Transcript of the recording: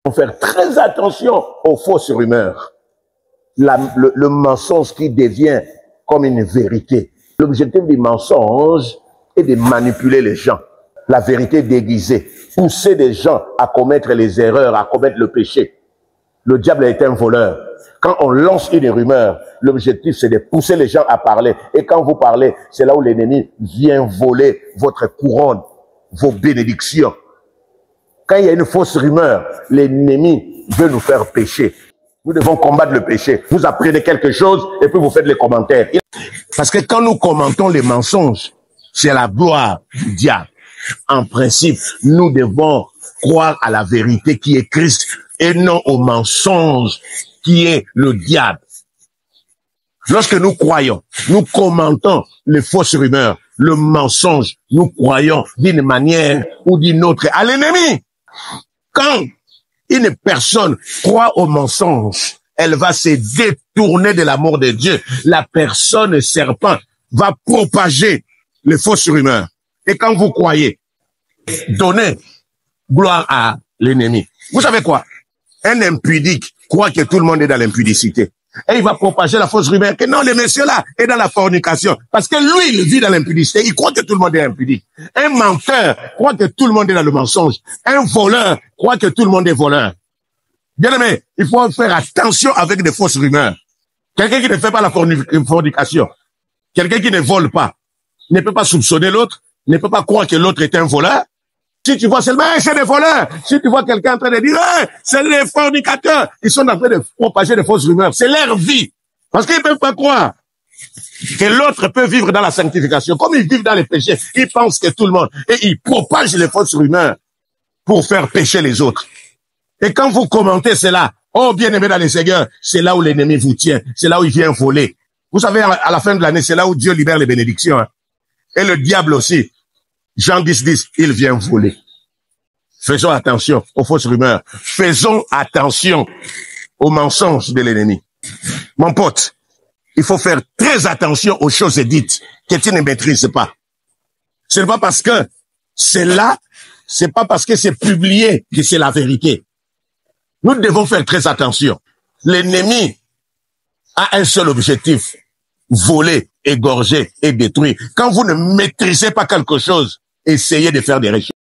faut faire très attention aux fausses rumeurs. Le mensonge qui devient comme une vérité. L'objectif du mensonge est de manipuler les gens. La vérité déguisée. Pousser des gens à commettre les erreurs, à commettre le péché. Le diable est un voleur. Quand on lance une rumeur, l'objectif c'est de pousser les gens à parler. Et quand vous parlez, c'est là où l'ennemi vient voler votre couronne, vos bénédictions. Quand il y a une fausse rumeur, l'ennemi veut nous faire pécher. Nous devons combattre le péché. Vous apprenez quelque chose et puis vous faites les commentaires. Parce que quand nous commentons les mensonges, c'est la gloire du diable. En principe, nous devons croire à la vérité qui est Christ et non au mensonge qui est le diable. Lorsque nous croyons, nous commentons les fausses rumeurs, le mensonge, nous croyons d'une manière ou d'une autre à l'ennemi. Quand une personne croit au mensonge, elle va se détourner de l'amour de Dieu. La personne serpent va propager les fausses rumeurs. Et quand vous croyez, donnez gloire à l'ennemi. Vous savez quoi? Un impudique croit que tout le monde est dans l'impudicité. Et il va propager la fausse rumeur que non, le monsieur-là est dans la fornication. Parce que lui, il vit dans l'impudicité. Il croit que tout le monde est impudique. Un menteur croit que tout le monde est dans le mensonge. Un voleur croit que tout le monde est voleur. Bien aimé, il faut faire attention avec des fausses rumeurs. Quelqu'un qui ne fait pas la fornication, quelqu'un qui ne vole pas, ne peut pas soupçonner l'autre, ne peut pas croire que l'autre est un voleur. Si tu vois seulement, c'est des voleurs. Si tu vois quelqu'un en train de dire, c'est des fornicateurs, ils sont en train de propager des fausses rumeurs. C'est leur vie. Parce qu'ils ne peuvent pas croire que l'autre peut vivre dans la sanctification. Comme ils vivent dans les péchés, ils pensent que tout le monde, et ils propagent les fausses rumeurs pour faire pécher les autres. Et quand vous commentez cela, oh bien-aimé dans les Seigneurs, c'est là où l'ennemi vous tient. C'est là où il vient voler. Vous savez, à la fin de l'année, c'est là où Dieu libère les bénédictions. Hein. Et le diable aussi. Jean 10, il vient voler. Faisons attention aux fausses rumeurs. Faisons attention aux mensonges de l'ennemi. Mon pote, il faut faire très attention aux choses dites que tu ne maîtrises pas. Ce n'est pas parce que c'est là, c'est pas parce que c'est publié que c'est la vérité. Nous devons faire très attention. L'ennemi a un seul objectif. Voler, égorger et détruire. Quand vous ne maîtrisez pas quelque chose, essayez de faire des recherches.